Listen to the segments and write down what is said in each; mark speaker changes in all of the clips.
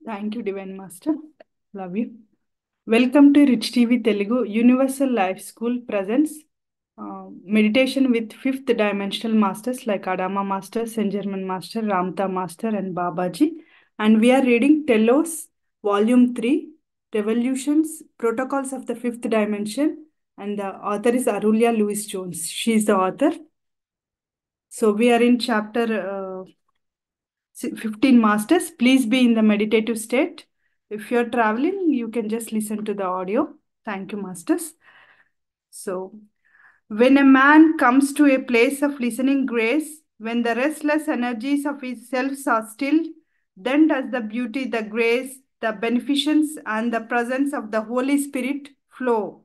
Speaker 1: Thank you, Divine Master. Love you. Welcome to Rich TV Telugu Universal Life School presents meditation with fifth dimensional masters like Adama Master, Saint Germain Master, Ramta Master, and Babaji. And we are reading Telos, Volume 3, Revolutions, Protocols of the Fifth Dimension. And the author is Arulia Louis Jones. She is the author. So we are in chapter 15 masters. Please be in the meditative state. If you're traveling, you can just listen to the audio. Thank you, masters. So, when a man comes to a place of listening grace, when the restless energies of his selves are stilled, then does the beauty, the grace, the beneficence, and the presence of the Holy Spirit flow.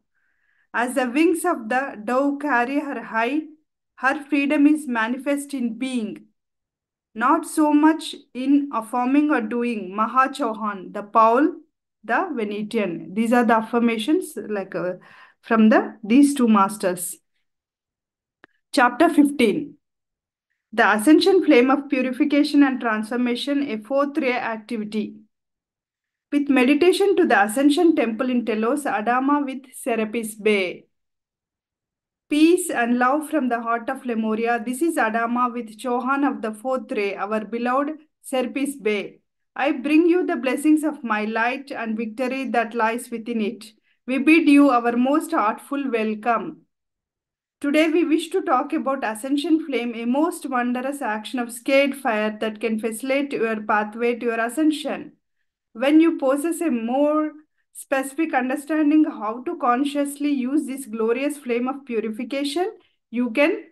Speaker 1: As the wings of the dove carry her high, her freedom is manifest in being, not so much in affirming or doing. Maha Chauhan, the Paul, the Venetian. These are the affirmations from these two masters. Chapter 15. The Ascension Flame of Purification and Transformation, a fourth ray activity. With meditation to the Ascension Temple in Telos, Adama with Serapis Bay. Peace and love from the heart of Lemuria. This is Adama with Chauhan of the fourth ray, our beloved Serapis Bay. I bring you the blessings of my light and victory that lies within it. We bid you our most heartful welcome. Today we wish to talk about Ascension Flame, a most wondrous action of scared fire that can facilitate your pathway to your ascension. When you possess a more specific understanding how to consciously use this glorious flame of purification, you can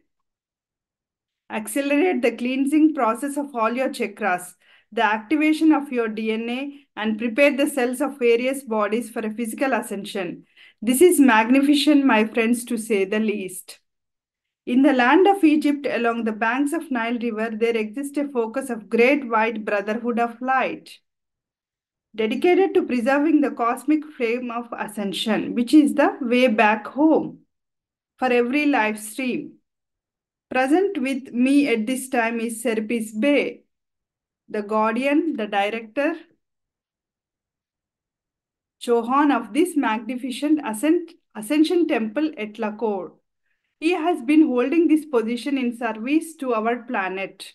Speaker 1: accelerate the cleansing process of all your chakras, the activation of your DNA, and prepare the cells of various bodies for a physical ascension. This is magnificent, my friends, to say the least. In the land of Egypt, along the banks of Nile River, there exists a focus of great white brotherhood of light, dedicated to preserving the cosmic flame of ascension, which is the way back home for every live stream. Present with me at this time is Serapis Bay, the guardian, the director, Chauhan of this magnificent ascension temple at Lahore. He has been holding this position in service to our planet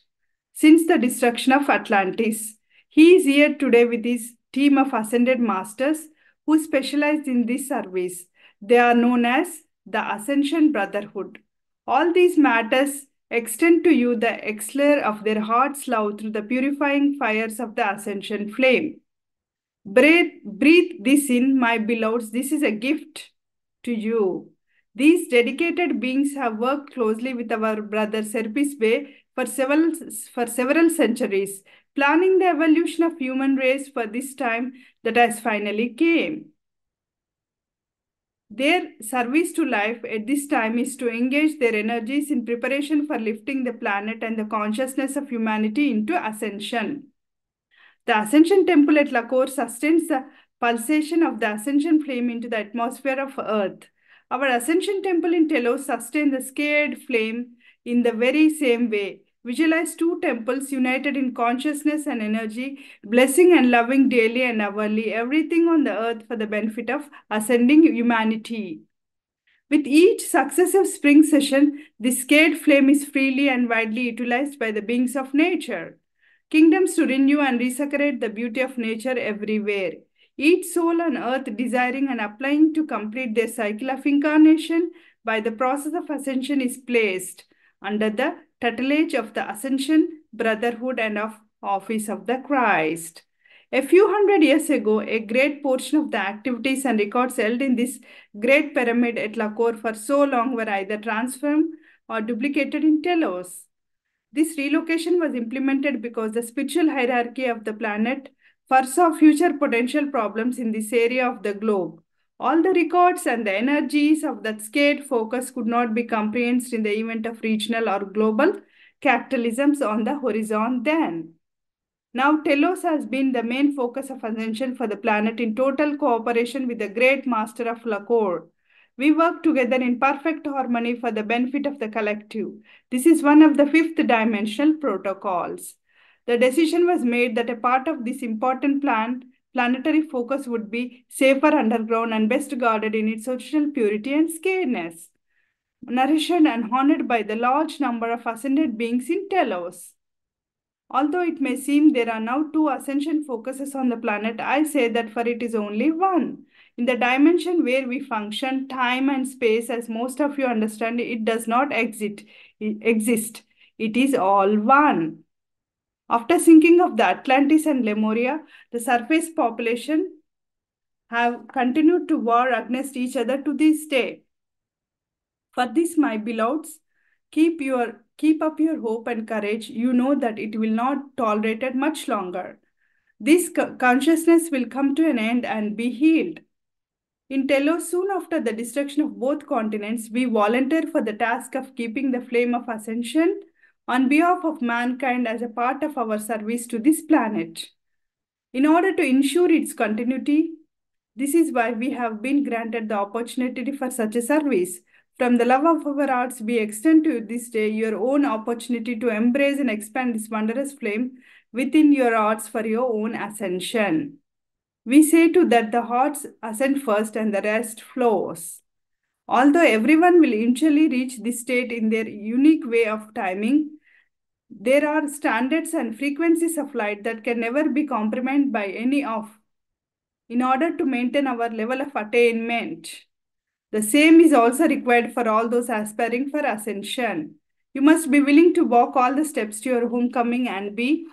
Speaker 1: since the destruction of Atlantis. He is here today with his team of ascended masters who specialize in this service. They are known as the Ascension Brotherhood. All these matters extend to you the exler of their heart's love through the purifying fires of the Ascension flame. Breathe this in, my beloveds. This is a gift to you. These dedicated beings have worked closely with our brother Serapis Bay for several centuries, planning the evolution of human race for this time that has finally came. Their service to life at this time is to engage their energies in preparation for lifting the planet and the consciousness of humanity into ascension. The Ascension Temple at Lahore sustains the pulsation of the Ascension flame into the atmosphere of Earth. Our Ascension Temple in Telos sustains the scared flame in the very same way. Visualize two temples united in consciousness and energy, blessing and loving daily and hourly everything on the earth for the benefit of ascending humanity. With each successive spring session, this scared flame is freely and widely utilized by the beings of nature. Kingdoms to renew and resaccurate the beauty of nature everywhere. Each soul on earth desiring and applying to complete their cycle of incarnation by the process of ascension is placed under the tutelage of the Ascension Brotherhood and of Office of the Christ. A few hundred years ago, a great portion of the activities and records held in this great pyramid at Lahore for so long were either transformed or duplicated in Telos. This relocation was implemented because the spiritual hierarchy of the planet foresaw future potential problems in this area of the globe. All the records and the energies of that scared focus could not be comprehended in the event of regional or global capitalisms on the horizon then. Now, Telos has been the main focus of ascension for the planet in total cooperation with the great master of Lahore. We work together in perfect harmony for the benefit of the collective. This is one of the fifth dimensional protocols. The decision was made that a part of this important planetary focus would be safer underground and best guarded in its original purity and scaredness, nourished and honored by the large number of ascended beings in Telos. Although it may seem there are now two ascension focuses on the planet, I say that for it is only one. In the dimension where we function, time and space, as most of you understand, it does not exist. It is all one. After sinking of the Atlantis and Lemuria, the surface population have continued to war against each other to this day. For this, my beloveds, keep up your hope and courage. You know that it will not tolerate it much longer. This consciousness will come to an end and be healed. In Telos, soon after the destruction of both continents, we volunteer for the task of keeping the flame of ascension on behalf of mankind as a part of our service to this planet. In order to ensure its continuity, this is why we have been granted the opportunity for such a service. From the love of our arts, we extend to you this day your own opportunity to embrace and expand this wondrous flame within your arts for your own ascension. We say to that the hearts ascend first and the rest flows. Although everyone will eventually reach this state in their unique way of timing, there are standards and frequencies of light that can never be compromised by any of in order to maintain our level of attainment. The same is also required for all those aspiring for ascension. You must be willing to walk all the steps to your homecoming and be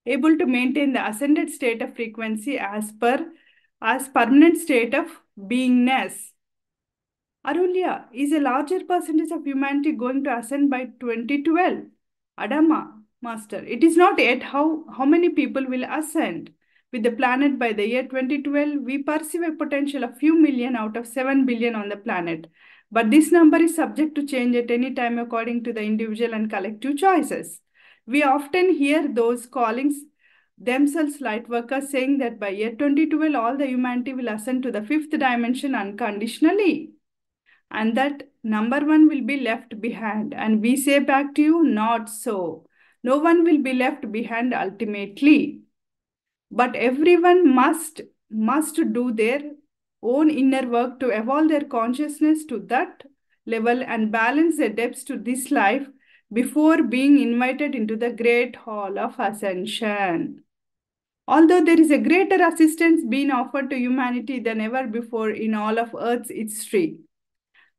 Speaker 1: able to maintain the ascended state of frequency as permanent state of beingness. Arulya, is a larger percentage of humanity going to ascend by 2012? Adama, Master, it is not yet how many people will ascend. With the planet by the year 2012, we perceive a potential of few million out of 7 billion on the planet. But this number is subject to change at any time according to the individual and collective choices. We often hear those calling themselves light workers saying that by year 2012, all the humanity will ascend to the fifth dimension unconditionally. And that number one will be left behind. And we say back to you, not so. No one will be left behind ultimately. But everyone must do their own inner work to evolve their consciousness to that level and balance their depths to this life before being invited into the great hall of ascension. Although there is a greater assistance being offered to humanity than ever before in all of Earth's history,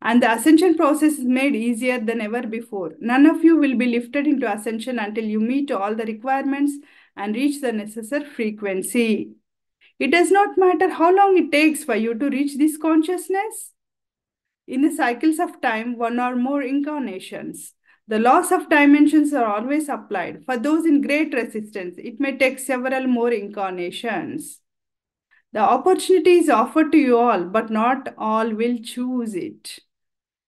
Speaker 1: and the ascension process is made easier than ever before. None of you will be lifted into ascension until you meet all the requirements and reach the necessary frequency. It does not matter how long it takes for you to reach this consciousness. In the cycles of time, one or more incarnations, the laws of dimensions are always applied. For those in great resistance, it may take several more incarnations. The opportunity is offered to you all, but not all will choose it.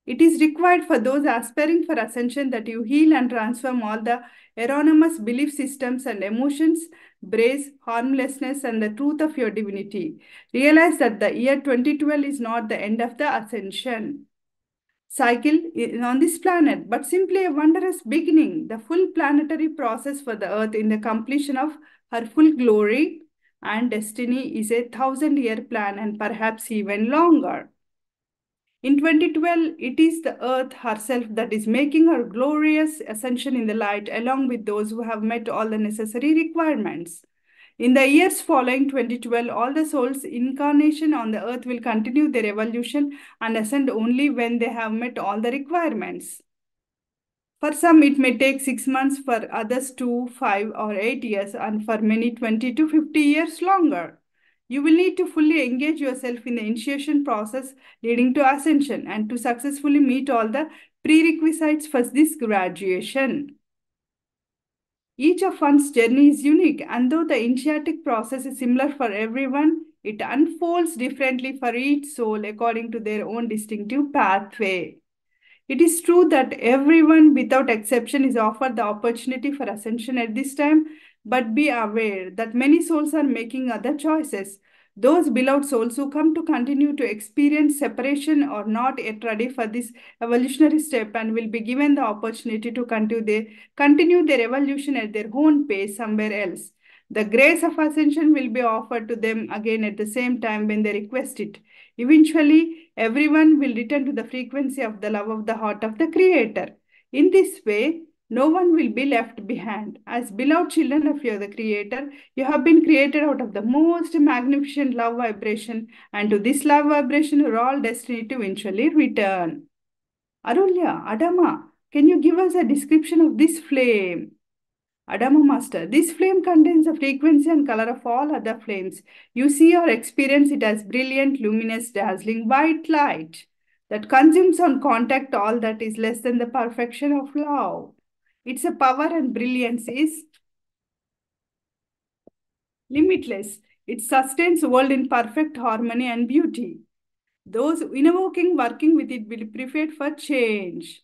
Speaker 1: It is required for those aspiring for ascension that you heal and transform all the erroneous belief systems and emotions, brace harmlessness and the truth of your divinity. Realize that the year 2012 is not the end of the ascension cycle on this planet, but simply a wondrous beginning, the full planetary process for the earth in the completion of her full glory and destiny is a 1,000-year plan and perhaps even longer. In 2012, it is the earth herself that is making her glorious ascension in the light along with those who have met all the necessary requirements. In the years following 2012, all the souls' incarnation on the earth will continue their evolution and ascend only when they have met all the requirements. For some, it may take 6 months, for others 2, 5, or 8 years, and for many 20 to 50 years longer. You will need to fully engage yourself in the initiation process leading to ascension and to successfully meet all the prerequisites for this graduation. Each of one's journey is unique, and though the initiatic process is similar for everyone, it unfolds differently for each soul according to their own distinctive pathway. It is true that everyone without exception is offered the opportunity for ascension at this time, but be aware that many souls are making other choices. Those beloved souls who come to continue to experience separation are not yet ready for this evolutionary step and will be given the opportunity to continue their evolution at their own pace somewhere else. The grace of ascension will be offered to them again at the same time when they request it. Eventually, everyone will return to the frequency of the love of the heart of the Creator. In this way, no one will be left behind. As beloved children of your the Creator, you have been created out of the most magnificent love vibration, and to this love vibration, you are all destined to eventually return. Arulya, Adama, can you give us a description of this flame? Adama Master, this flame contains the frequency and color of all other flames. You see or experience it as brilliant, luminous, dazzling white light that consumes on contact all that is less than the perfection of love. Its a power and brilliance is limitless. It sustains the world in perfect harmony and beauty. Those invoking working with it will be prepared for change.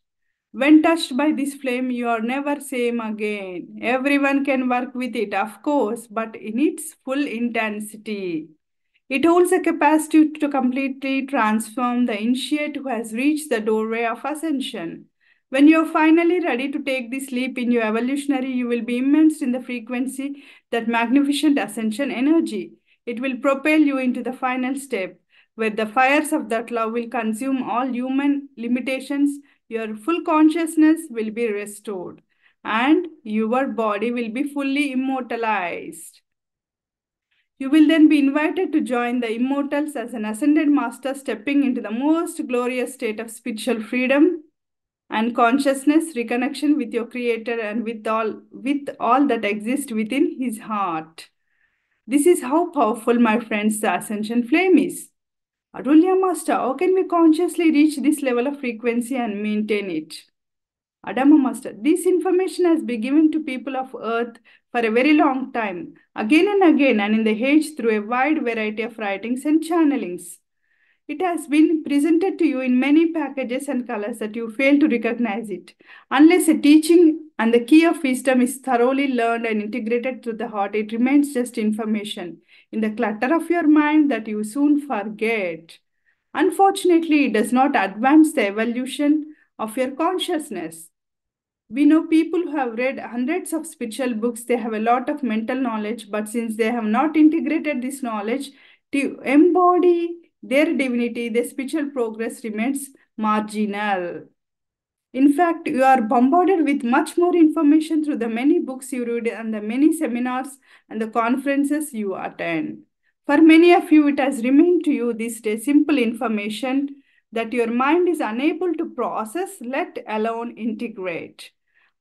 Speaker 1: When touched by this flame, you are never same again. Everyone can work with it, of course, but in its full intensity. It holds a capacity to completely transform the initiate who has reached the doorway of ascension. When you are finally ready to take this leap in your evolutionary, you will be immersed in the frequency, that magnificent ascension energy. It will propel you into the final step, where the fires of that love will consume all human limitations. Your full consciousness will be restored, and your body will be fully immortalized. You will then be invited to join the immortals as an ascended master, stepping into the most glorious state of spiritual freedom and consciousness, reconnection with your creator and with all that exists within his heart. This is how powerful, my friends, the ascension flame is. Adulya Master, how can we consciously reach this level of frequency and maintain it? Adama Master, this information has been given to people of earth for a very long time, again and again, and in the age through a wide variety of writings and channelings. It has been presented to you in many packages and colors that you fail to recognize it. Unless a teaching and the key of wisdom is thoroughly learned and integrated to the heart, it remains just information in the clutter of your mind that you soon forget. Unfortunately, it does not advance the evolution of your consciousness. We know people who have read hundreds of spiritual books, they have a lot of mental knowledge, but since they have not integrated this knowledge to embody their divinity, their spiritual progress remains marginal. In fact, you are bombarded with much more information through the many books you read and the many seminars and the conferences you attend. For many of you, it has remained to you this day simple information that your mind is unable to process, let alone integrate.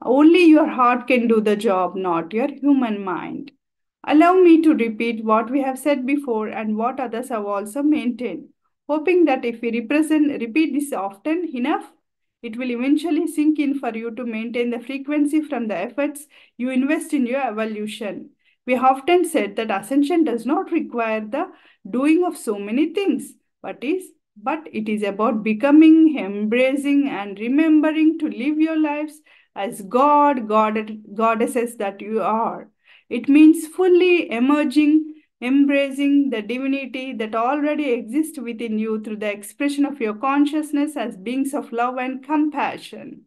Speaker 1: Only your heart can do the job, not your human mind. Allow me to repeat what we have said before and what others have also maintained, hoping that if we repeat this often enough, it will eventually sink in for you to maintain the frequency from the efforts you invest in your evolution. We have often said that ascension does not require the doing of so many things, but it is about becoming, embracing, and remembering to live your lives as goddesses that you are. It means fully emerging, embracing the divinity that already exists within you through the expression of your consciousness as beings of love and compassion,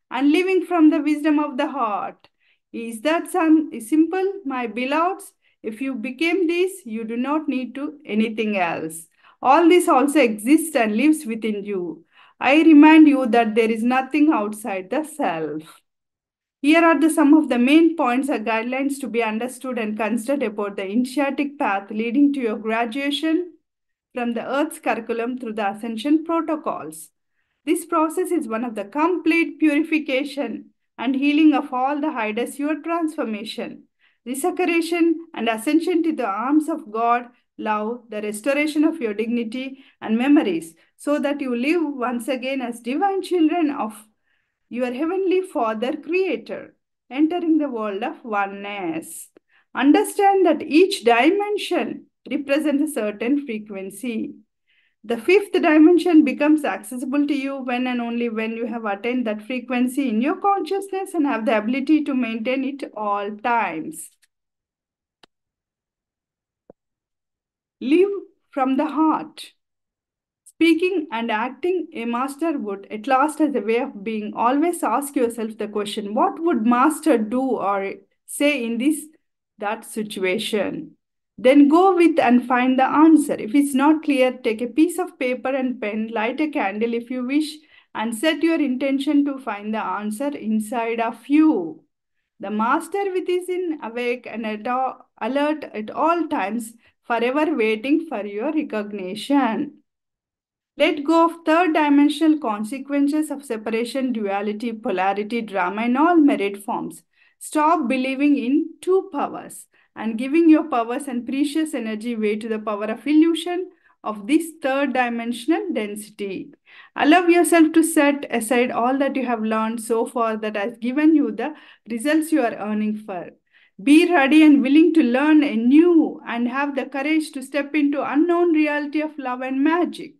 Speaker 1: and living from the wisdom of the heart. Is that simple, my beloveds? If you became this, you do not need to anything else. All this also exists and lives within you. I remind you that there is nothing outside the self. Here are some of the main points or guidelines to be understood and considered about the initiatic path leading to your graduation from the Earth's curriculum through the ascension protocols. This process is one of the complete purification and healing of all the hides your transformation, resurrection and ascension to the arms of God, love, the restoration of your dignity and memories, so that you live once again as divine children of your heavenly Father Creator, entering the world of oneness. Understand that each dimension represents a certain frequency. The fifth dimension becomes accessible to you when and only when you have attained that frequency in your consciousness and have the ability to maintain it all times. Live from the heart. Speaking and acting a master would, at last, as a way of being, always ask yourself the question, what would master do or say in that situation? Then go with and find the answer. If it's not clear, take a piece of paper and pen, light a candle if you wish, and set your intention to find the answer inside of you. The master within awake and alert at all times, forever waiting for your recognition. Let go of third dimensional consequences of separation, duality, polarity, drama, and all merit forms. Stop believing in two powers and giving your powers and precious energy way to the power of illusion of this third dimensional density. Allow yourself to set aside all that you have learned so far that has given you the results you are earning for. Be ready and willing to learn anew and have the courage to step into unknown reality of love and magic.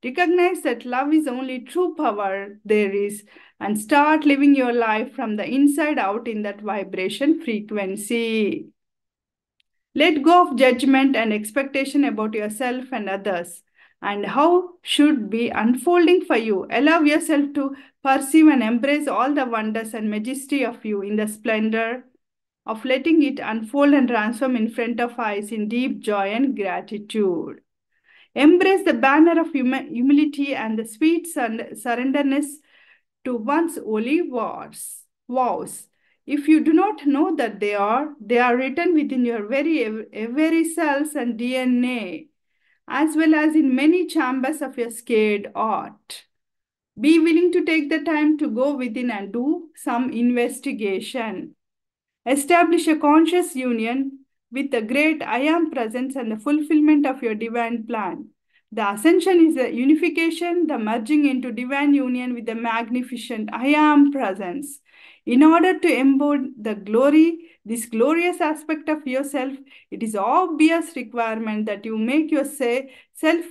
Speaker 1: Recognize that love is only true power there is and start living your life from the inside out in that vibration frequency. Let go of judgment and expectation about yourself and others and how should be unfolding for you. Allow yourself to perceive and embrace all the wonders and majesty of you in the splendor of letting it unfold and transform in front of eyes in deep joy and gratitude. Embrace the banner of humility and the sweet surrenderness to one's holy vows. If you do not know that they are written within your very cells and DNA, as well as in many chambers of your scared heart. Be willing to take the time to go within and do some investigation. Establish a conscious union with the great I am presence and the fulfillment of your divine plan. The ascension is the unification, the merging into divine union with the magnificent I am presence. In order to embody the glory, this glorious aspect of yourself, it is obvious requirement that you make yourself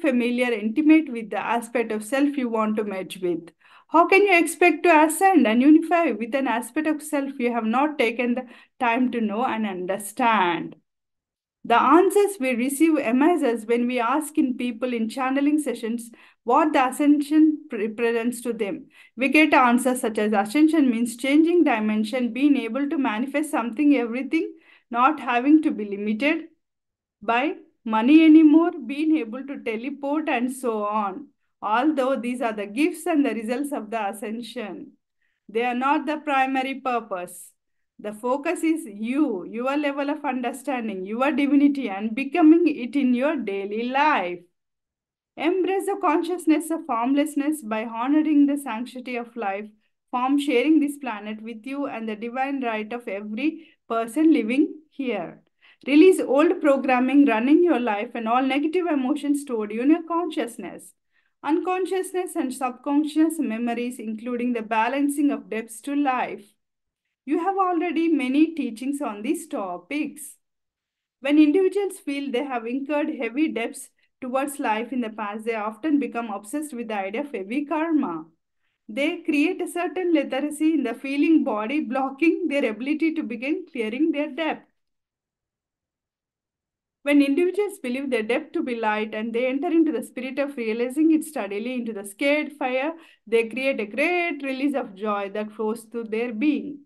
Speaker 1: familiar, intimate with the aspect of self you want to merge with. How can you expect to ascend and unify with an aspect of self you have not taken the time to know and understand? The answers we receive amaze us when we ask in people in channeling sessions what the ascension represents to them. We get answers such as ascension means changing dimension, being able to manifest something, everything, not having to be limited by money anymore, being able to teleport, and so on. Although these are the gifts and the results of the ascension, they are not the primary purpose. The focus is you, your level of understanding, your divinity, and becoming it in your daily life. Embrace the consciousness of formlessness by honoring the sanctity of life, form sharing this planet with you and the divine right of every person living here. Release old programming running your life and all negative emotions stored in your consciousness. Unconsciousness and subconscious memories, including the balancing of depths to life. You have already many teachings on these topics. When individuals feel they have incurred heavy debts towards life in the past, they often become obsessed with the idea of heavy karma. They create a certain lethargy in the feeling body, blocking their ability to begin clearing their debt. When individuals believe their debt to be light and they enter into the spirit of realizing it steadily into the scared fire, they create a great release of joy that flows through their being.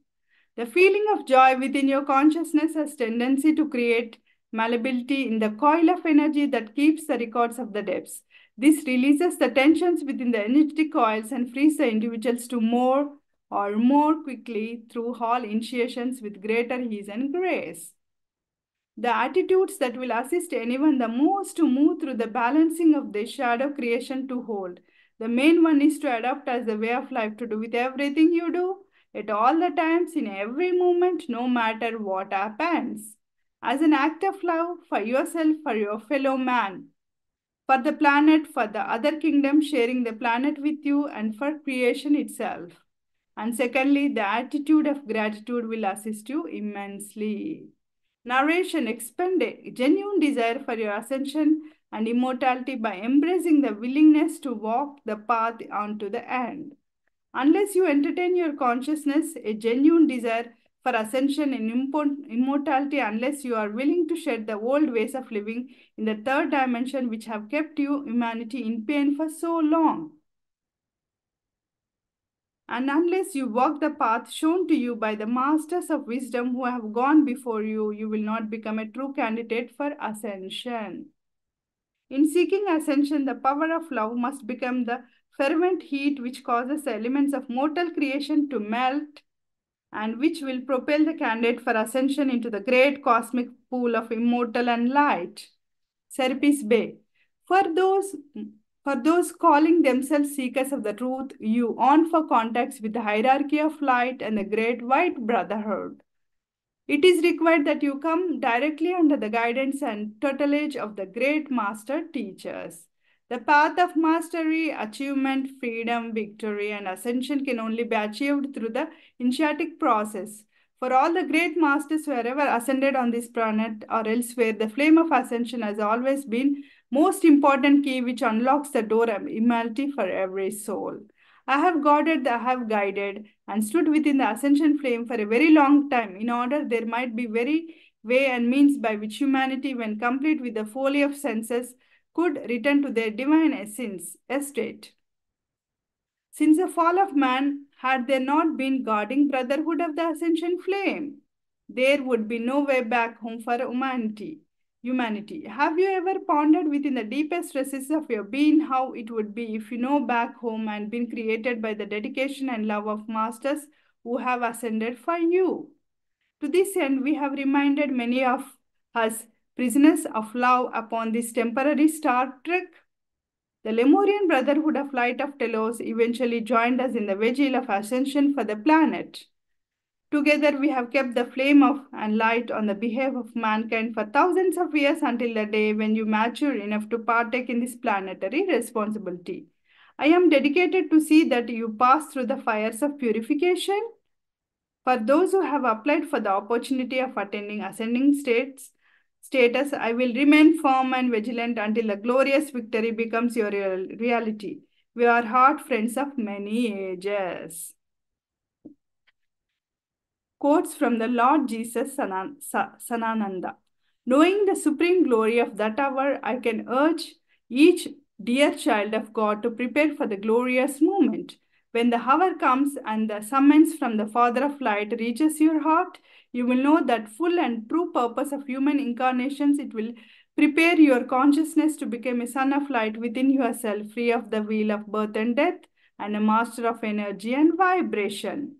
Speaker 1: The feeling of joy within your consciousness has tendency to create malleability in the coil of energy that keeps the records of the depths. This releases the tensions within the energetic coils and frees the individuals to more quickly through all initiations with greater ease and grace. The attitudes that will assist anyone the most to move through the balancing of their shadow creation to hold. The main one is to adopt as the way of life to do with everything you do, at all the times, in every moment, no matter what happens. As an act of love for yourself, for your fellow man, for the planet, for the other kingdom sharing the planet with you, and for creation itself. And secondly, the attitude of gratitude will assist you immensely. Narration expand a genuine desire for your ascension and immortality by embracing the willingness to walk the path onto the end. Unless you entertain your consciousness, a genuine desire for ascension and immortality unless you are willing to shed the old ways of living in the third dimension which have kept humanity in pain for so long. And unless you walk the path shown to you by the masters of wisdom who have gone before you, you will not become a true candidate for ascension. In seeking ascension, the power of love must become the fervent heat which causes the elements of mortal creation to melt and which will propel the candidate for ascension into the great cosmic pool of immortal and light. Serapis Bay. For those for those calling themselves seekers of the truth, you offer contacts with the hierarchy of light and the great white brotherhood. It is required that you come directly under the guidance and tutelage of the great master teachers. The path of mastery, achievement, freedom, victory, and ascension can only be achieved through the initiatic process. For all the great masters who have ever ascended on this planet or elsewhere, the flame of ascension has always been most important key which unlocks the door of immortality for every soul. I have guided, and stood within the ascension flame for a very long time, in order there might be very way and means by which humanity, when complete with the folly of senses, could return to their divine essence, estate. Since the fall of man, had there not been guarding brotherhood of the ascension flame, there would be no way back home for humanity. Have you ever pondered within the deepest recesses of your being how it would be if you know back home and been created by the dedication and love of masters who have ascended for you? To this end, we have reminded many of us prisoners of love upon this temporary Star Trek. The Lemurian Brotherhood of Light of Telos eventually joined us in the vigil of ascension for the planet. Together we have kept the flame of and light on the behalf of mankind for thousands of years until the day when you mature enough to partake in this planetary responsibility. I am dedicated to see that you pass through the fires of purification. For those who have applied for the opportunity of attending ascending status, I will remain firm and vigilant until the glorious victory becomes your reality. We are heart friends of many ages. Quotes from the Lord Jesus Sanananda. Knowing the supreme glory of that hour, I can urge each dear child of God to prepare for the glorious moment. When the hour comes and the summons from the Father of Light reaches your heart, you will know that full and true purpose of human incarnations. It will prepare your consciousness to become a son of light within yourself, free of the wheel of birth and death, and a master of energy and vibration.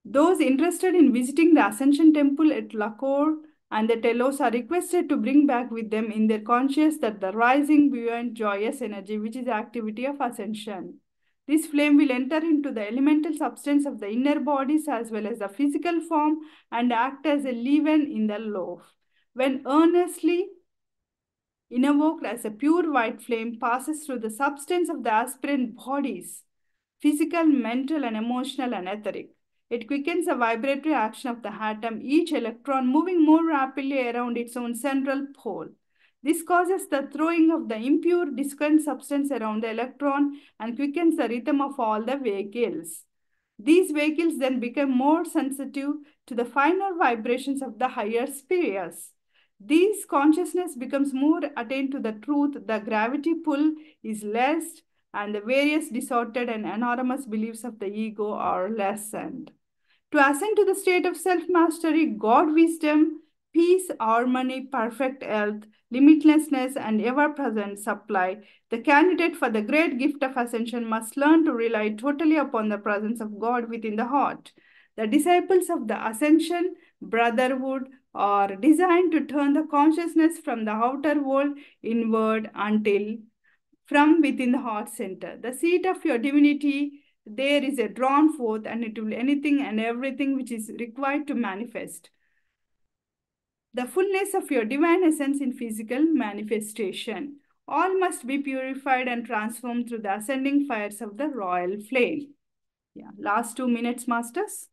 Speaker 1: Those interested in visiting the Ascension Temple at Lahore and the Telos are requested to bring back with them in their conscience that the rising, buoyant, joyous energy which is the activity of ascension. This flame will enter into the elemental substance of the inner bodies as well as the physical form and act as a leaven in the loaf. When earnestly invoked as a pure white flame passes through the substance of the aspirant bodies, physical, mental, and emotional and etheric. It quickens the vibratory action of the atom, each electron moving more rapidly around its own central pole. This causes the throwing of the impure, discordant substance around the electron and quickens the rhythm of all the vehicles. These vehicles then become more sensitive to the finer vibrations of the higher spheres. These consciousness becomes more attained to the truth, the gravity pull is less, and the various distorted and enormous beliefs of the ego are lessened. To ascend to the state of self-mastery, God wisdom, peace, harmony, perfect health, limitlessness, and ever-present supply, the candidate for the great gift of ascension must learn to rely totally upon the presence of God within the heart. The disciples of the ascension brotherhood are designed to turn the consciousness from the outer world inward until from within the heart center, the seat of your divinity, there is a drawn forth, and it will anything and everything which is required to manifest the fullness of your divine essence in physical manifestation. All must be purified and transformed through the ascending fires of the royal flame. Yeah, last 2 minutes, masters.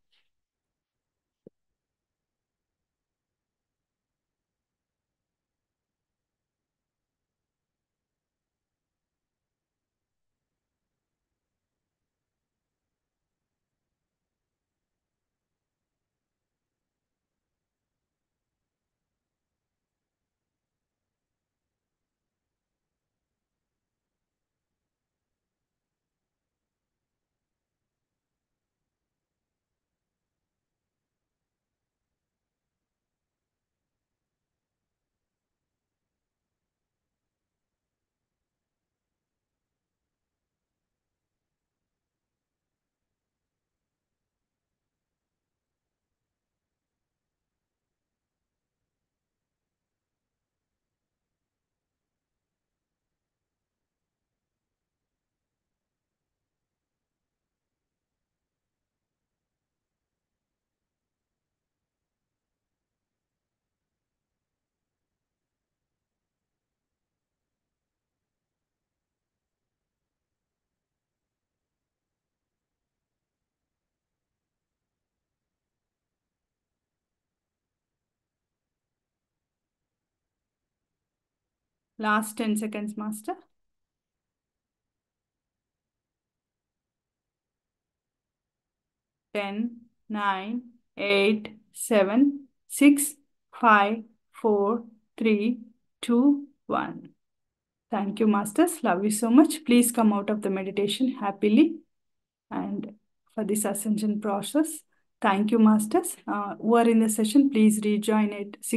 Speaker 1: Last 10 seconds, Master. 10, 9, 8, 7, 6, 5, 4, 3, 2, 1. Thank you, Masters. Love you so much. Please come out of the meditation happily and for this ascension process. Thank you, Masters. Who are in the session, please rejoin at 6.